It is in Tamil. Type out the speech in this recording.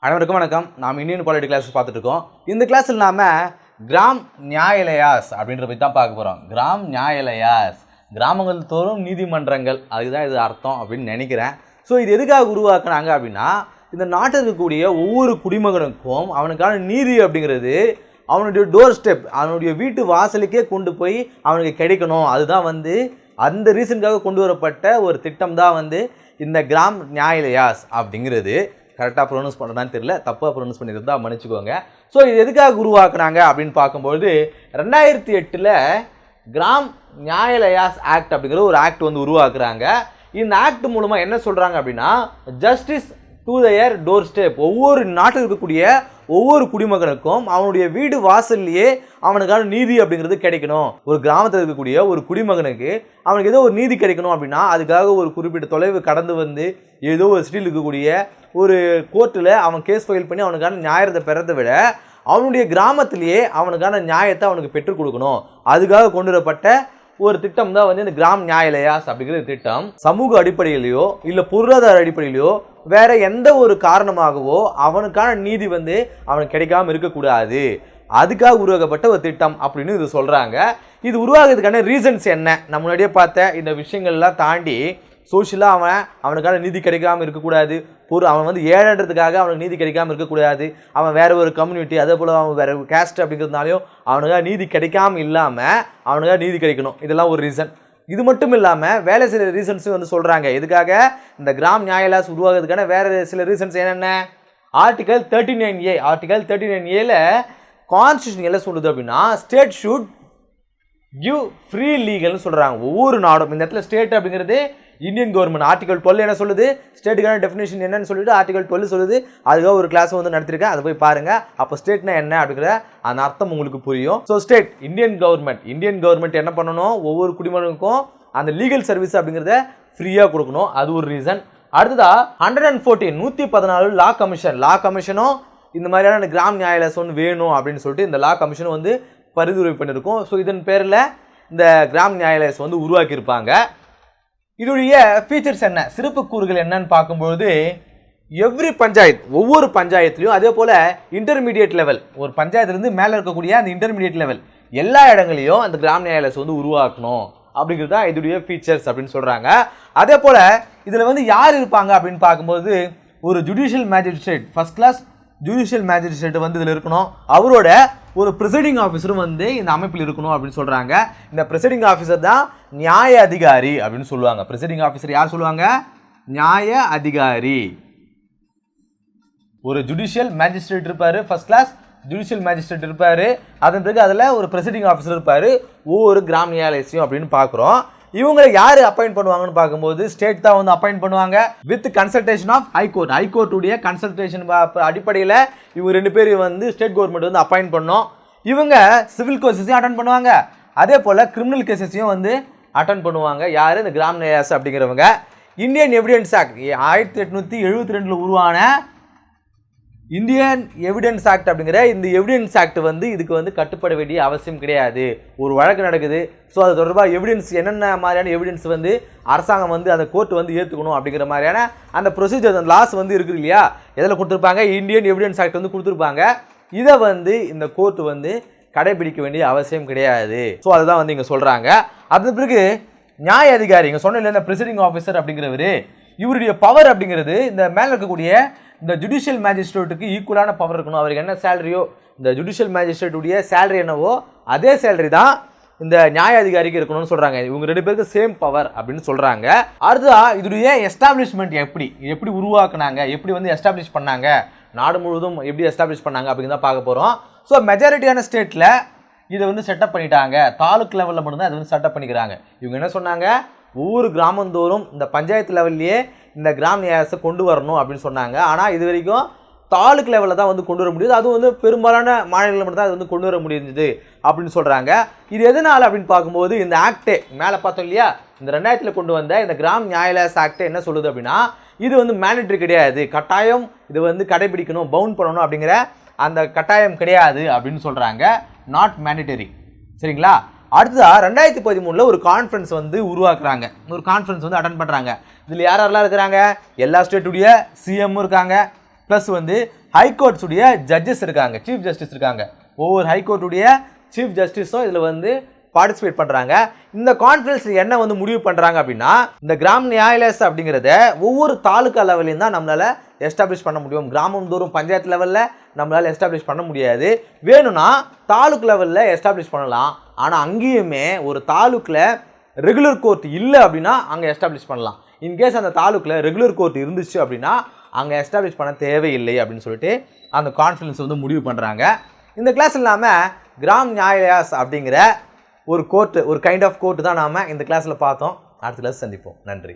அனைவருக்கும் வணக்கம். நாம் இந்தியன் பாலிட்டி கிளாஸ் பார்த்துட்டு இருக்கோம். இந்த கிளாஸில் நாம் கிராம் நியாயாலயாஸ் அப்படின்ற பற்றி தான் பார்க்க போகிறோம். கிராம் நியாயாலயாஸ், கிராமங்கள் தோறும் நீதிமன்றங்கள், அதுதான் இது அர்த்தம் அப்படின்னு நினைக்கிறேன். ஸோ இது எதுக்காக உருவாக்குனாங்க அப்படின்னா, இந்த நாட்டில் இருக்கக்கூடிய ஒவ்வொரு குடிமகனுக்கும் அவனுக்கான நீதி அப்படிங்கிறது அவனுடைய டோர் ஸ்டெப், அவனுடைய வீட்டு வாசலுக்கே கொண்டு போய் அவனுக்கு கிடைக்கணும். அதுதான் அந்த ரீசனுக்காக கொண்டு வரப்பட்ட ஒரு திட்டம் தான் இந்த கிராம் நியாயாலயாஸ் அப்படிங்கிறது. கரெக்டாக ப்ரொனவுன்ஸ் பண்ணுறதான்னு தெரியல, தப்பாக ப்ரொனவுன்ஸ் பண்ணியிருந்தா மன்னிச்சுக்கோங்க. ஸோ இது எதுக்காக உருவாக்குனாங்க அப்படின்னு பார்க்கும்போது 2008 கிராம் நியாயாலயாஸ் ஆக்ட் அப்படிங்கிற ஒரு ஆக்ட் உருவாக்குறாங்க. இந்த ஆக்ட் மூலமாக என்ன சொல்கிறாங்க அப்படின்னா, justice to their door step, ஒவ்வொரு நாட்டில் இருக்கக்கூடிய ஒவ்வொரு குடிமகனுக்கும் அவனுடைய வீடு வாசல்லையே அவனுக்கான நீதி அப்படிங்கிறது கிடைக்கணும். ஒரு கிராமத்தில் இருக்கக்கூடிய ஒரு குடிமகனுக்கு அவனுக்கு ஏதோ ஒரு நீதி கிடைக்கணும் அப்படின்னா அதுக்காக ஒரு குறிப்பிட்ட தொலைவு கடந்து ஏதோ ஒரு சிட்டியில் இருக்கக்கூடிய ஒரு கோர்ட்டில் அவன் கேஸ் ஃபைல் பண்ணி அவனுக்கான நியாயத்தை பெறதை விட அவனுடைய கிராமத்திலேயே அவனுக்கான நியாயத்தை அவனுக்கு பெற்றுக் கொடுக்கணும். அதுக்காக கொண்டு வரப்பட்ட ஒரு திட்டம் தான் இந்த கிராம் நியாயாலயாஸ் அப்படிங்கிற திட்டம். சமூக அடிப்படையிலையோ இல்லை பொருளாதார அடிப்படையிலையோ வேற எந்த ஒரு காரணமாகவோ அவனுக்கான நீதி அவனுக்கு கிடைக்காம இருக்கக்கூடாது, அதுக்காக உருவாக்கப்பட்ட ஒரு திட்டம் அப்படின்னு இது சொல்றாங்க. இது உருவாகிறதுக்கான ரீசன்ஸ் என்ன? நம்ம முன்னாடியே பார்த்த இந்த விஷயங்கள்லாம் தாண்டி சோஷியலாக அவனுக்கான நீதி கிடைக்காமல் இருக்கக்கூடாது, அவன் ஏழன்றதுக்காக அவனுக்கு நீதி கிடைக்காமல் இருக்கக்கூடாது, அவன் வேற ஒரு கம்யூனிட்டி, அதே போல் அவன் வேற கேஸ்ட் அப்படிங்கிறதுனாலையும் அவனுக்காக நீதி கிடைக்காமல் இல்லாமல் அவனுக்காக நீதி கிடைக்கணும். இதெல்லாம் ஒரு ரீசன். இது மட்டும் இல்லாமல் வேற சில ரீசன்ஸும் சொல்கிறாங்க. எதுக்காக இந்த கிராம் நியாயாலயாஸ் உருவாகிறதுக்கான வேற சில ரீசன்ஸ் என்னென்ன? ஆர்டிகல் 39A, ஆர்டிகல் 39Aல கான்ஸ்டியூஷன் என்ன சொல்லுது அப்படின்னா, ஸ்டேட் ஷுட் கிவ் ஃப்ரீ லீகல்னு சொல்கிறாங்க. ஒவ்வொரு நாடும், இந்த இடத்துல ஸ்டேட் அப்படிங்கிறது இந்தியன் கவர்மெண்ட். ஆர்டிகல் 12 என்ன சொல்லுது, ஸ்டேட்டுக்கான டெஃபினேஷன் என்னன்னு சொல்லிட்டு ஆர்டிகல் 12 சொல்லுது. அதுக்காக ஒரு கிளாஸ் நடத்திருக்கேன், அதை போய் பாருங்க. அப்போ ஸ்டேட்னா என்ன அப்படிங்கிற அந்த அர்த்தம் உங்களுக்கு புரியும். ஸோ ஸ்டேட், இந்தியன் கவர்மெண்ட் என்ன பண்ணணும், ஒவ்வொரு குடிமகனுக்கும் அந்த லீகல் சர்வீஸ் அப்படிங்கிறத ஃப்ரீயாக கொடுக்கணும். அது ஒரு ரீசன். அடுத்ததா 114 லா கமிஷனும் இந்த மாதிரியான கிராம் நியாயாலயாஸ் வேணும் அப்படின்னு சொல்லிட்டு இந்த லா கமிஷன் பரிந்துரை பண்ணியிருக்கோம். ஸோ இதன் பேரில் இந்த கிராம் நியாயாலயாஸ் உருவாக்கியிருப்பாங்க. இதோடைய ஃபீச்சர்ஸ் என்ன, சிறப்பு கூறுகள் என்னன்னு பார்க்கும்போது, எவ்ரி பஞ்சாயத்து, ஒவ்வொரு பஞ்சாயத்துலையும், அதே போல் இன்டர்மீடியட் லெவல், ஒரு பஞ்சாயத்துலேருந்து மேலே இருக்கக்கூடிய அந்த இன்டர்மீடியட் லெவல் எல்லா இடங்களையும் அந்த கிராம் நியாயாலயாஸ் உருவாக்கணும் அப்படிங்கிறது தான் இதோடைய ஃபீச்சர்ஸ் அப்படின்னு சொல்கிறாங்க. அதே போல் இதில் யார் இருப்பாங்க அப்படின்னு பார்க்கும்போது, ஒரு judicial magistrate, first class judicial magistrate இதில் இருக்கணும். அவரோட ஒரு ப்ரிசைடிங் ஆஃபீஸரும் இந்த அமைப்பில் இருக்கணும் அப்படின்னு சொல்கிறாங்க. இந்த ப்ரிசைடிங் ஆஃபீஸர் தான் நியாய அதிகாரி அப்படின்னு சொல்லுவாங்க. ப்ரிசைடிங் ஆஃபீஸர் யார் சொல்லுவாங்க? நியாய அதிகாரி. ஒரு ஜுடிஷியல் மேஜிஸ்ட்ரேட் இருப்பார், ஃபர்ஸ்ட் கிளாஸ் ஜுடிஷியல் மேஜிஸ்ட்ரேட் இருப்பார். அதன் பிறகு அதில் ஒரு ப்ரிசைடிங் ஆஃபீஸர் இருப்பார், ஒவ்வொரு கிராம் நியாயாலயத்தையும் அப்படின்னு பார்க்குறோம். இவங்களை யார் அப்பாயிண்ட் பண்ணுவாங்கன்னு பார்க்கும்போது ஸ்டேட் தான் அப்பாயிண்ட் பண்ணுவாங்க, வித் கன்சல்டேஷன் ஆஃப் ஹைகோர்ட். ஹைகோர்ட்டுடைய கன்சல்டேஷன் அடிப்படையில் இவங்க 2 பேர் ஸ்டேட் கவர்மெண்ட் அப்பாயிண்ட் பண்ணோம். இவங்க சிவில் கேசஸையும் அட்டன் பண்ணுவாங்க, அதே போல் கிரிமினல் கேசஸையும் அட்டன் பண்ணுவாங்க. யார்? இந்த கிராம் நியாயாலயாஸ் அப்படிங்கிறவங்க. இந்தியன் எவிடன்ஸ் ஆக்ட் 1872 உருவான இந்தியன் எவிடன்ஸ் ஆக்ட் அப்படிங்கிற இந்த எவிடன்ஸ் ஆக்ட் இதுக்கு கட்டுப்பட வேண்டிய அவசியம் கிடையாது. ஒரு வழக்கு நடக்குது, ஸோ அது தொடர்பாக எவிடன்ஸ், என்னென்ன மாதிரியான எவிடன்ஸ் அரசாங்கம் அந்த கோர்ட் ஏற்றுக்கணும் அப்படிங்கிற மாதிரியான அந்த ப்ரொசீஜர், அந்த லாஸ் இருக்குது இல்லையா, எதில் கொடுத்துருப்பாங்க? இந்தியன் எவிடன்ஸ் ஆக்ட் கொடுத்துருப்பாங்க. இதை இந்த கோர்ட் கடைபிடிக்க வேண்டிய அவசியம் கிடையாது. ஸோ அதுதான் இங்கே சொல்கிறாங்க. அது பிறகு நியாய அதிகாரி, இங்கே சொன்ன இந்த ப்ரிசைடிங் ஆஃபீஸர் அப்படிங்கிறவர், இவருடைய பவர் அப்படிங்கிறது இந்த மேலே இருக்கக்கூடிய இந்த ஜுடிஷியல் மேஜிஸ்ட்ரேட்டுக்கு ஈக்குவலான பவர் இருக்கணும். அவருக்கு என்ன சேலரியோ, இந்த ஜுடிஷியல் மேஜிஸ்ட்ரேட்டுடைய சேலரி என்னவோ அதே சேலரி தான் இந்த நியாய அதிகாரிக்கு இருக்கணும்னு சொல்கிறாங்க. இவங்க 2 பேருக்கு சேம் பவர் அப்படின்னு சொல்கிறாங்க. அடுத்ததா இதோடைய எஸ்டாப்ளிஷ்மெண்ட் எப்படி உருவாக்குனாங்க, எப்படி எஸ்டாப்ளிஷ் பண்ணாங்க, நாடு முழுவதும் எப்படி எஸ்டாப்ளிஷ் பண்ணாங்க அப்படிங்கிறத பார்க்க போகிறோம். ஸோ மெஜாரிட்டியான ஸ்டேட்டில் இதை செட்டப் பண்ணிட்டாங்க, தாலுக் லெவலில் மட்டும்தான் இதை செட்டப் பண்ணிக்கிறாங்க. இவங்க என்ன சொன்னாங்க, ஒவ்வொரு கிராமந்தோறும் இந்த பஞ்சாயத்து லெவல்லையே இந்த கிராம் நியாயாலயத்தை கொண்டு வரணும் அப்படின்னு சொன்னாங்க. ஆனால் இது வரைக்கும் தாலுக் லெவலில் தான் கொண்டு வர முடியுது, அதுவும் பெரும்பாலான மாநிலங்களில் மட்டும் தான் அது கொண்டு வர முடிஞ்சது அப்படின்னு சொல்கிறாங்க. இது எதனால் அப்படின்னு பார்க்கும்போது, இந்த ஆக்டே மேலே பார்த்தோம் இல்லையா, இந்த 2000 கொண்டு வந்த இந்த கிராம் நியாயாலயாஸ் ஆக்டே என்ன சொல்லுது அப்படின்னா, இது மேண்டேட்டரி கிடையாது, கட்டாயம் இது கடைபிடிக்கணும், பவுண்ட் பண்ணணும் அப்படிங்கிற அந்த கட்டாயம் கிடையாது அப்படின்னு சொல்கிறாங்க. Not mandatory. சரிங்களா? அடுத்ததா 2013 ஒரு கான்ஃபரன்ஸ் உருவாக்குறாங்க. ஒரு கான்ஃபரன்ஸ் அட்டெண்ட் பண்ணுறாங்க. இதில் யாரெல்லாம் இருக்கிறாங்க? எல்லா ஸ்டேட்டுடைய சிஎம் இருக்காங்க, ப்ளஸ் ஹைகோர்ட்ஸுடைய ஜட்ஜஸ் இருக்காங்க, சீஃப் ஜஸ்டிஸ் இருக்காங்க. ஒவ்வொரு ஹைகோர்ட்டுடைய சீஃப் ஜஸ்டிஸும் இதில் வந்து பார்ட்டிசிபேட் பண்ணுறாங்க. இந்த கான்ஃபரன்ஸ் என்ன வந்து முடிவு பண்ணுறாங்க அப்படின்னா, இந்த கிராம் நியாயாலயாஸ் அப்படிங்கிறத ஒவ்வொரு தாலுக்கா லெவலையும் தான் நம்மளால் எஸ்டாப்ளிஷ் பண்ண முடியும். கிராமம் தோறும் பஞ்சாயத்து லெவலில் நம்மளால் எஸ்டாப்ளிஷ் பண்ண முடியாது. வேணும்னா தாலுக் லெவலில் எஸ்டாப்ளிஷ் பண்ணலாம். ஆனால் அங்கேயுமே ஒரு தாலுக்கில் ரெகுலர் கோர்ட் இல்லை அப்படின்னா அங்கே எஸ்டாப்ளிஷ் பண்ணலாம். இன்கேஸ் அந்த தாலுக்கில் ரெகுலர் கோர்ட் இருந்துச்சு அப்படின்னா அங்கே எஸ்டாப்ளிஷ் பண்ண தேவையில்லை அப்படின்னு சொல்லிட்டு அந்த கான்ஃபரன்ஸ் வந்து முடிவு பண்ணுறாங்க. இந்த கிளாஸ் இல்லாமல் கிராம் நியாயாலயாஸ் அப்படிங்கிற ஒரு கோர்ட்டு, ஒரு கைண்ட் ஆஃப் கோர்ட்டு தான் நாம் இந்த கிளாஸில் பார்த்தோம். அடுத்த கிளாஸ் சந்திப்போம். நன்றி.